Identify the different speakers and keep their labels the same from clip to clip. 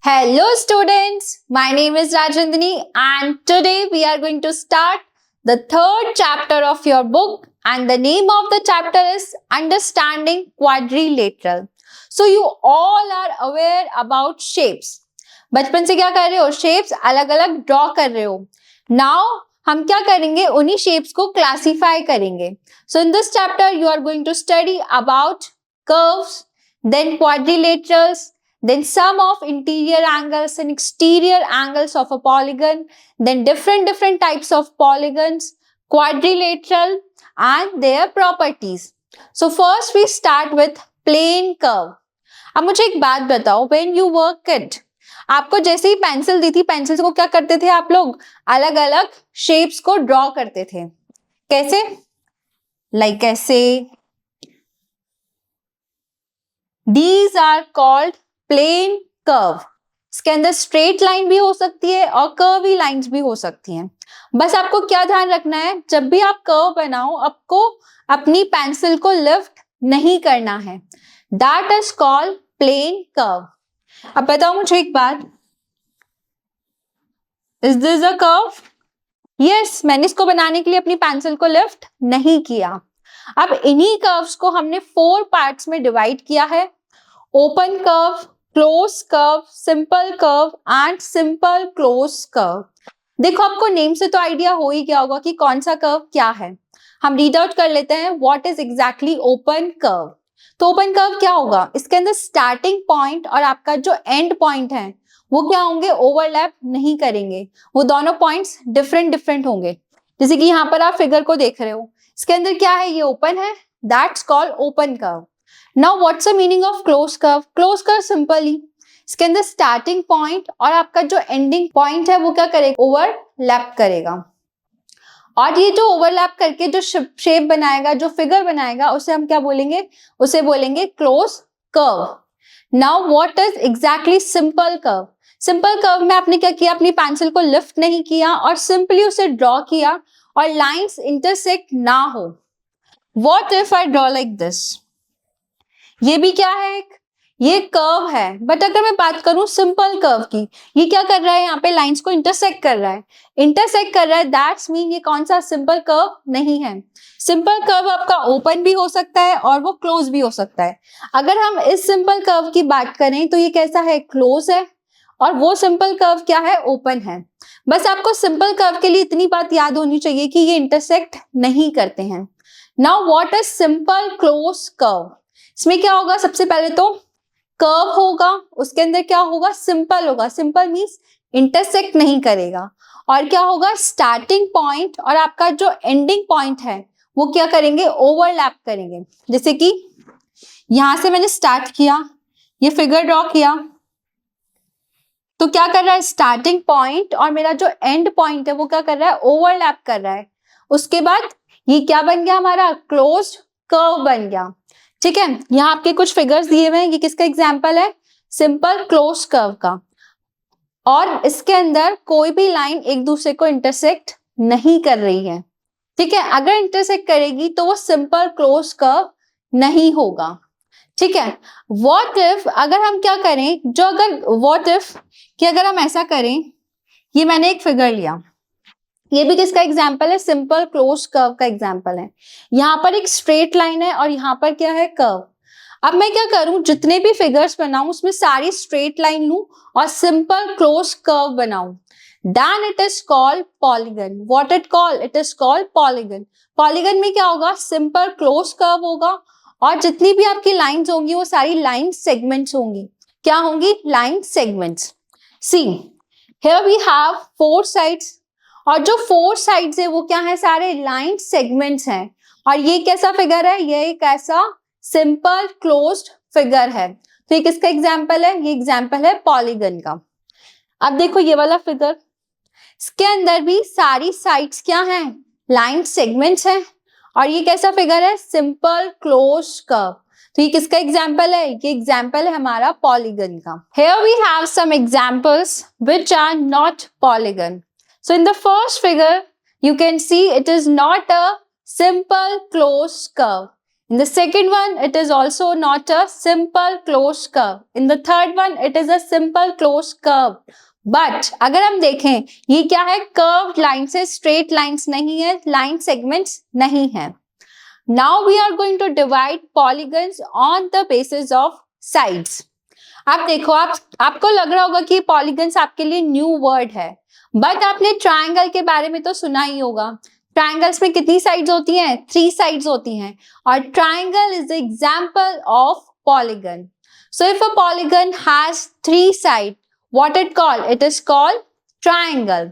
Speaker 1: Hello students, my name is Rajandini and today we are going to start the third chapter of your book and the name of the chapter is Understanding Quadrilateral. So you all are aware about shapes. बचपन से क्या कर रहे हो? Shapes अलग अलग draw कर रहे हो. Now हम क्या करेंगे? उन्हीं shapes को classify करेंगे. So in this chapter you are going to study about curves, then quadrilaterals, then sum of interior angles and exterior angles of a polygon, then different types of polygons, quadrilateral and their properties. So first we start with plane curve. अब मुझे एक बात बताओ, when you were kid, आपको जैसे ही pencil दी थी, pencil को क्या करते थे आप लोग? अलग अलग शेप्स को ड्रॉ करते थे. कैसे? लाइक ऐसे. These are called plane curve. इसके अंदर स्ट्रेट लाइन भी हो सकती है और कर्वी लाइंस भी हो सकती हैं. बस आपको क्या ध्यान रखना है, जब भी आप कर्व बनाओ आपको अपनी पेंसिल को लिफ्ट नहीं करना है. That is called plane curve. अब बताओ मुझे एक बात, is this a curve? Yes, मैंने इसको बनाने के लिए अपनी पेंसिल को लिफ्ट नहीं किया. अब इन्हीं कर्व्स को हमने 4 पार्ट्स में डिवाइड किया है. Open curve, close curve, simple curve and simple close curve. देखो आपको नेम से तो आइडिया हो ही गया होगा कि कौन सा कर्व क्या है. हम रीड आउट कर लेते हैं what is exactly open curve. तो ओपन कर्व क्या होगा? इसके अंदर स्टार्टिंग पॉइंट और आपका जो एंड पॉइंट है वो क्या होंगे? ओवरलैप नहीं करेंगे. वो दोनों पॉइंट्स डिफरेंट होंगे. जैसे कि यहाँ पर आप फिगर को देख रहे हो, इसके अंदर क्या है? ये ओपन है. That's called open curve. Now what's the meaning of closed curve? Closed curve simply इसके अंदर स्टार्टिंग पॉइंट और आपका जो एंडिंग पॉइंट है वो क्या करेगा? ओवरलैप करेगा. और ये जो ओवरलैप करके जो शेप बनाएगा, जो फिगर बनाएगा, उसे हम क्या बोलेंगे? उसे बोलेंगे close curve. Now what is exactly simple curve? Simple curve में आपने क्या किया? अपनी पेंसिल को लिफ्ट नहीं किया और सिंपली उसे ड्रॉ किया और लाइंस इंटरसेक्ट ना हो. What if I draw like this? ये भी क्या है? ये कर्व है. बट अगर मैं बात करूं सिंपल कर्व की, ये क्या कर रहा है? यहाँ पे लाइंस को इंटरसेक्ट कर रहा है. इंटरसेक्ट कर रहा है, दैट्स मीन ये कौन सा? सिंपल कर्व नहीं है. सिंपल कर्व आपका ओपन भी हो सकता है और वो क्लोज भी हो सकता है. अगर हम इस सिंपल कर्व की बात करें तो ये कैसा है? क्लोज है. और वो सिंपल कर्व क्या है? ओपन है. बस आपको सिंपल कर्व के लिए इतनी बात याद होनी चाहिए कि ये इंटरसेक्ट नहीं करते हैं. Now what is simple close curve? इसमें क्या होगा? सबसे पहले तो कर्व होगा, उसके अंदर क्या होगा? सिंपल होगा. सिंपल मींस इंटरसेक्ट नहीं करेगा. और क्या होगा? स्टार्टिंग पॉइंट और आपका जो एंडिंग पॉइंट है वो क्या करेंगे? ओवरलैप करेंगे. जैसे कि यहां से मैंने स्टार्ट किया, ये फिगर ड्रॉ किया, तो क्या कर रहा है? स्टार्टिंग पॉइंट और मेरा जो एंड पॉइंट है वो क्या कर रहा है? ओवरलैप कर रहा है. उसके बाद ये क्या बन गया? हमारा क्लोज्ड कर्व बन गया. ठीक है, यहाँ आपके कुछ फिगर्स दिए हुए हैं. ये किसका एग्जाम्पल है? सिंपल क्लोज कर्व का. और इसके अंदर कोई भी लाइन एक दूसरे को इंटरसेक्ट नहीं कर रही है. ठीक है, अगर इंटरसेक्ट करेगी तो वो सिंपल क्लोज कर्व नहीं होगा. ठीक है. व्हाट इफ अगर हम क्या करें, व्हाट इफ कि अगर हम ऐसा करें, ये मैंने एक फिगर लिया, ये भी किसका एग्जाम्पल है? सिंपल क्लोज कर्व का एग्जाम्पल है. यहाँ पर एक स्ट्रेट लाइन है और यहाँ पर क्या है? कर्व. अब मैं क्या करूं? जितने भी फिगर्स बनाऊं उसमें सारी स्ट्रेट लाइन लूं और सिंपल क्लोज कर्व बनाऊं. Then it is called polygon. What it called? It is called polygon. Polygon में क्या होगा? सिंपल क्लोज कर्व होगा और जितनी भी आपकी लाइंस होंगी वो सारी लाइन सेगमेंट्स होंगी. क्या होंगी? Line segments. See here we have 4 sides और जो 4 साइड्स है वो क्या है? सारे लाइन सेगमेंट्स हैं. और ये कैसा फिगर है? ये एक ऐसा सिंपल क्लोज्ड फिगर है. तो ये किसका एग्जाम्पल है? ये एग्जाम्पल है पॉलीगन का. अब देखो ये वाला फिगर, इसके अंदर भी सारी साइड्स क्या हैं? लाइन सेगमेंट्स हैं. और ये कैसा फिगर है? Simple closed curve. तो ये किसका एग्जाम्पल है? ये एग्जाम्पल है हमारा पॉलीगन का. Here we have some examples which are not polygon. So in the first figure, you can see it is not a simple closed curve. In the second one, it is also not a simple closed curve. In the third one, it is a simple closed curve. But अगर हम देखें, ये क्या है? Curved lines है, straight lines नहीं है, line segments नहीं है. Now we are going to divide polygons on the basis of sides. आप देखो, आपको लग रहा होगा कि polygons आपके लिए न्यू वर्ड है, बट आपने ट्रायंगल के बारे में तो सुना ही होगा. ट्रायंगल्स में कितनी साइड्स होती हैं? 3 साइड्स होती हैं, और triangle is the example of polygon. So if a polygon has 3 side, what it called? It is called triangle.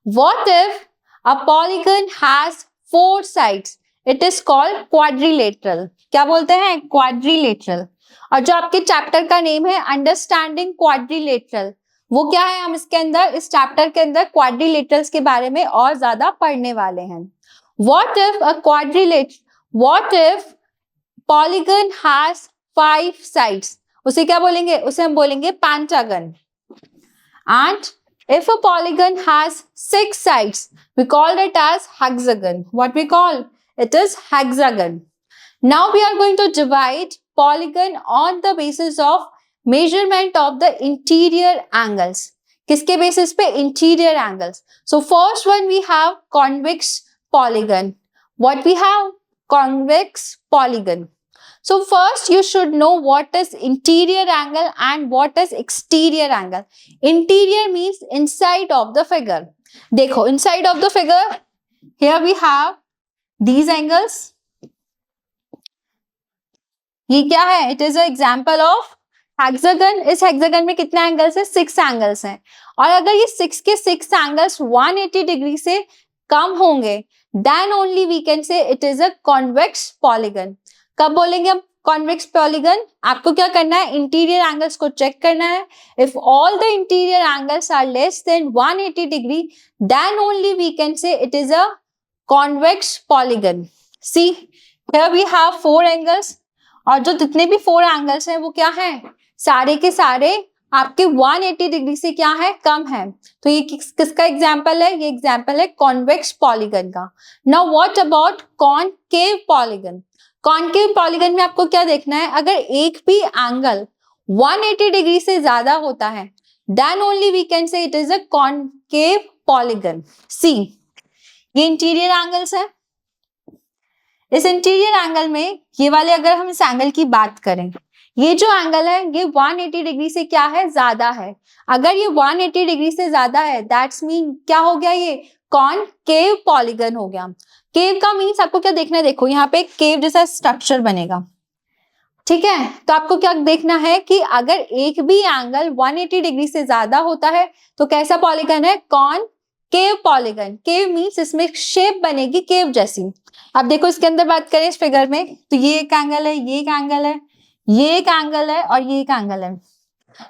Speaker 1: What if a polygon has 4 sides? It is called quadrilateral. क्या बोलते हैं? Quadrilateral. और जो आपके chapter का name है understanding quadrilateral, वो क्या है? हम इसके अंदर, इस चैप्टर के अंदर क्वाड्रिलेटरल्स के बारे में और ज्यादा पढ़ने वाले हैं. What if polygon has 5 sides? उसे क्या बोलेंगे? उसे हम बोलेंगे pentagon. And if a polygon has 6 sides, we call it as hexagon. What we call? It is hexagon. Now we are going to divide polygon on the basis of measurement of the interior angles. किसके basis पे? Interior angles. So first one we have convex polygon. What we have? Convex polygon. So first you should know what is interior angle and what is exterior angle. Interior means inside of the figure. देखो, inside of the figure, here we have these angles. ये क्या है? It is an example of hexagon. इस hexagon में कितने angles है? 6 angles हैं. और अगर ये 6 के 6 एंगल्स 180 डिग्री से कम होंगे, then only we can say it is a convex polygon. कब बोलेंगे हम कॉन्वेक्स पॉलीगन? आपको क्या करना है? इंटीरियर एंगल्स को चेक करना है. If all the interior angles are less than 180 degree, then only we can say it is a convex polygon. See, here we have 4 angles, और जो जितने भी 4 एंगल्स हैं वो क्या हैं? सारे के सारे आपके 180 डिग्री से क्या है? कम है. तो ये किसका एग्जाम्पल है? ये एग्जाम्पल है कॉन्वेक्स पॉलीगन का. Now what about concave polygon? Concave polygon में आपको क्या देखना है? अगर एक भी एंगल 180 डिग्री से ज्यादा होता है, then only we can say it is a concave polygon. See, ये इंटीरियर एंगल्स है. इस इंटीरियर एंगल में ये वाले, अगर हम इस एंगल की बात करें, ये जो एंगल है ये 180 डिग्री से क्या है? ज्यादा है. अगर ये 180 डिग्री से ज्यादा है, दैट्स मीन क्या हो गया? ये कॉनकेव पॉलीगन हो गया. केव का मीन्स आपको क्या देखना है? देखो, यहाँ पे केव जैसा स्ट्रक्चर बनेगा. ठीक है, तो आपको क्या देखना है कि अगर एक भी एंगल 180 डिग्री से ज्यादा होता है तो कैसा पॉलीगन है? Concave polygon. केव मीन्स इसमें शेप बनेगी केव जैसी. अब देखो, इसके अंदर बात करें इस फिगर में, तो ये एक एंगल है, ये एक एंगल है, ये एक एंगल है, और ये एक एंगल है.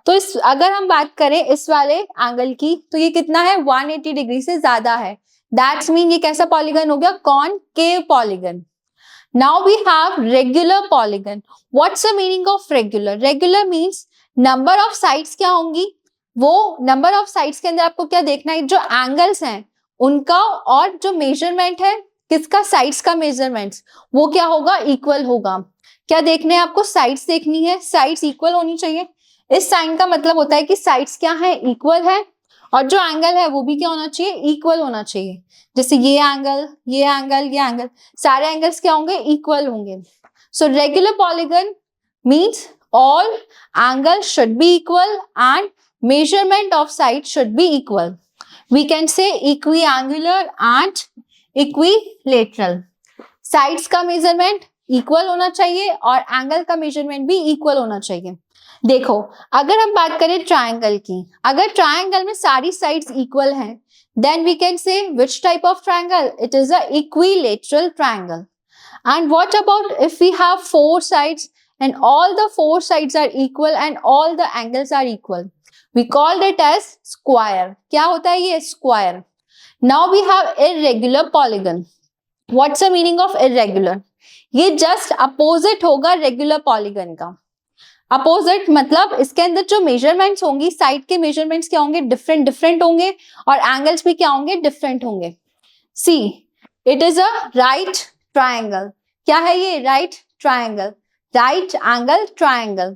Speaker 1: तो इस, अगर हम बात करें इस वाले एंगल की, तो ये कितना है? 180 डिग्री से ज्यादा है. दैट्स मीन ये कैसा पॉलीगन हो गया? Concave polygon. Now we have regular polygon. What's the meaning of regular? Regular means number of sides क्या होंगी? वो नंबर ऑफ साइड्स के अंदर आपको क्या देखना है? जो एंगल्स हैं उनका, और जो मेजरमेंट है किसका? साइड्स का मेजरमेंट, वो क्या होगा? इक्वल होगा. क्या देखने हैं आपको? साइड्स देखनी है. साइड्स इक्वल होनी चाहिए. इस साइन का मतलब होता है कि साइड्स क्या है? इक्वल है, और जो एंगल है वो भी क्या होना चाहिए? इक्वल होना चाहिए. जैसे ये एंगल, ये एंगल, ये एंगल, सारे एंगल्स क्या होंगे? इक्वल होंगे. So regular polygon means all angle should be equal and measurement of side should be equal. We can say equiangular and equilateral. Sides का मेजरमेंट इक्वल होना चाहिए और एंगल का मेजरमेंट भी इक्वल होना चाहिए. देखो, अगर हम बात करें ट्रायंगल की, अगर ट्रायंगल में सारी साइड्स इक्वल हैं, then we can say which type of triangle? It is a equilateral triangle. And what about if we have 4 sides and all the 4 sides are equal and all the angles are equal? We called it as square. क्या होता है ये? Square. Now we have irregular polygon. What's the meaning of irregular? ये just opposite होगा regular polygon का. Opposite मतलब इसके अंदर जो measurements होंगी, साइड के measurements क्या होंगे? different होंगे, और angles भी क्या होंगे? different होंगे. See, it is a right triangle. क्या है ये? right triangle, right angle triangle.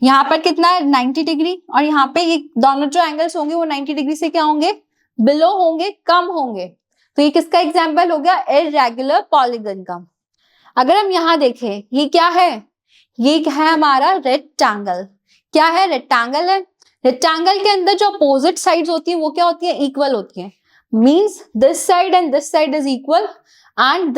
Speaker 1: यहाँ पर कितना है 90 डिग्री, और यहाँ पे ये दोनों जो एंगल्स होंगे वो 90 डिग्री से क्या होंगे, बिलो होंगे, कम होंगे। तो ये किसका एग्जाम्पल हो गया, इर्रेगुलर पॉलीगन का। अगर हम यहाँ देखें, ये क्या है, ये है हमारा रेक्टेंगल। क्या है, रेक्टेंगल है। रेक्टेंगल के अंदर जो अपोजिट साइड्स होती हैं वो क्या होती है, इक्वल होती हैं। Means this side and this side is equal and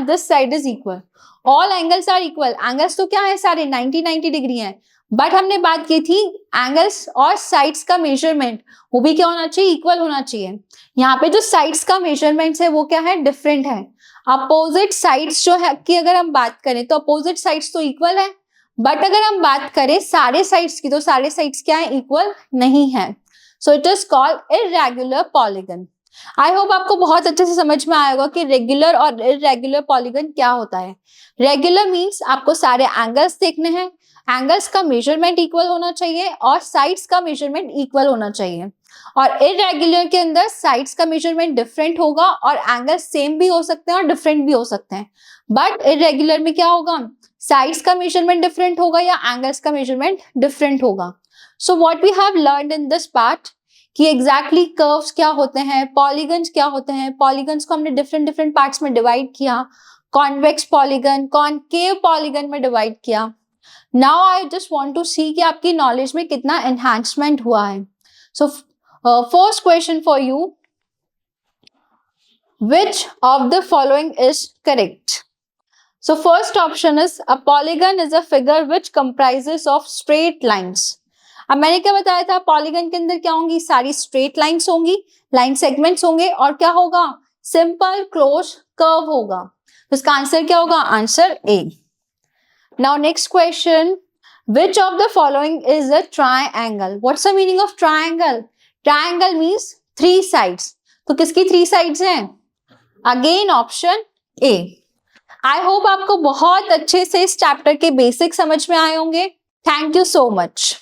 Speaker 1: this side is equal. All angles are equal. Angles तो क्या है, सारे 90 डिग्री हैं, बट हमने बात की थी एंगल्स और साइड्स का मेजरमेंट वो भी क्या होना चाहिए, इक्वल होना चाहिए। यहाँ पे जो साइड्स का मेजरमेंट है वो क्या है, डिफरेंट है। अपोजिट साइड्स जो है कि अगर हम बात करें तो अपोजिट साइड्स तो इक्वल है, बट अगर हम बात करें सारे साइड्स की तो सारे साइड्स क्या है, इक्वल नहीं है। So it is called irregular polygon. I hope आपको बहुत अच्छे से समझ में आएगा कि रेगुलर और इर्रेगुलर पॉलीगन क्या होता है। रेगुलर मींस आपको सारे एंगल्स देखने हैं, एंगल्स का मेजरमेंट इक्वल होना चाहिए और साइड्स का मेजरमेंट इक्वल होना चाहिए। और इर्रेगुलर के अंदर साइड्स का मेजरमेंट डिफरेंट होगा और एंगल्स सेम भी हो सकते हैं और डिफरेंट भी हो सकते हैं। बट इर्रेगुलर में क्या होगा, साइड्स का मेजरमेंट डिफरेंट होगा या एंगल्स का मेजरमेंट डिफरेंट होगा। So what we have learned in this part कि एग्जैक्टली कर्व्स क्या होते हैं, पॉलीगन्स क्या होते हैं। पॉलीगन्स को हमने डिफरेंट पार्ट्स में डिवाइड किया, कॉन्वेक्स पॉलीगन, कॉनकेव पॉलीगन में डिवाइड किया। Now I just want to see कि आपकी नॉलेज में कितना एनहांसमेंट हुआ है। So first question for you, which of the following is correct? So first option is a polygon is a figure which comprises of straight lines. अब मैंने क्या बताया था, पॉलीगन के अंदर क्या होंगी, सारी स्ट्रेट लाइंस होंगी, लाइन सेगमेंट्स होंगे और क्या होगा, सिंपल क्लोज कर्व होगा। तो इसका आंसर क्या होगा, answer A. Now next question, which of the following is a triangle? What's the meaning of triangle? Triangle means three sides. तो किसकी थ्री साइड्स हैं, again option A. I hope आपको बहुत अच्छे से इस चैप्टर के बेसिक समझ में आए होंगे। Thank you so much.